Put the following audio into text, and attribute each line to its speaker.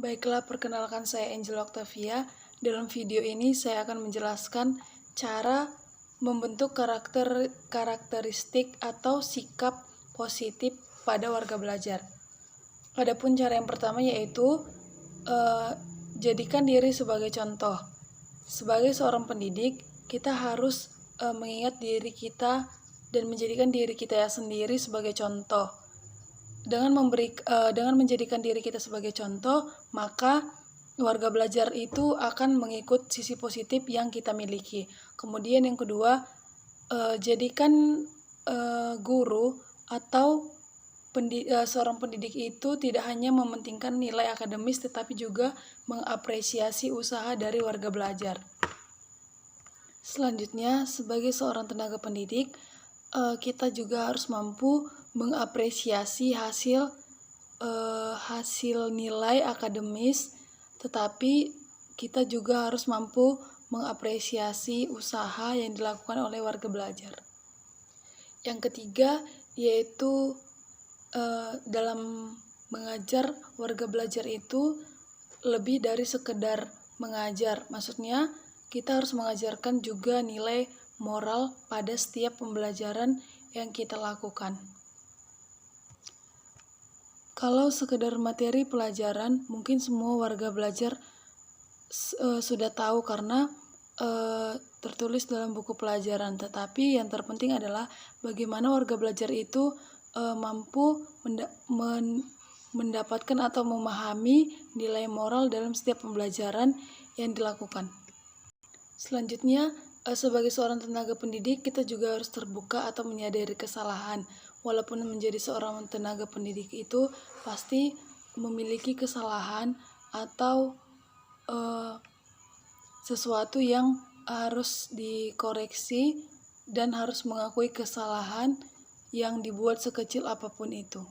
Speaker 1: Baiklah, perkenalkan saya Angel Octavia. Dalam video ini saya akan menjelaskan cara membentuk karakteristik atau sikap positif pada warga belajar. Adapun cara yang pertama yaitu jadikan diri sebagai contoh. Sebagai seorang pendidik, kita harus mengingat diri kita dan menjadikan diri kita sendiri sebagai contoh. Dengan menjadikan diri kita sebagai contoh, maka warga belajar itu akan mengikut sisi positif yang kita miliki. Kemudian yang kedua, jadikan guru atau seorang pendidik itu tidak hanya mementingkan nilai akademis, tetapi juga mengapresiasi usaha dari warga belajar. Selanjutnya, sebagai seorang tenaga pendidik, kita juga harus mampu mengapresiasi hasil nilai akademis, tetapi kita juga harus mampu mengapresiasi usaha yang dilakukan oleh warga belajar. Yang ketiga yaitu dalam mengajar, warga belajar itu lebih dari sekedar mengajar. Maksudnya kita harus mengajarkan juga nilai moral pada setiap pembelajaran yang kita lakukan. Kalau sekedar materi pelajaran, mungkin semua warga belajar sudah tahu karena tertulis dalam buku pelajaran. Tetapi yang terpenting adalah bagaimana warga belajar itu mampu mendapatkan atau memahami nilai moral dalam setiap pembelajaran yang dilakukan. Selanjutnya, sebagai seorang tenaga pendidik, kita juga harus terbuka atau menyadari kesalahan. Walaupun menjadi seorang tenaga pendidik itu pasti memiliki kesalahan atau sesuatu yang harus dikoreksi dan harus mengakui kesalahan yang dibuat sekecil apapun itu.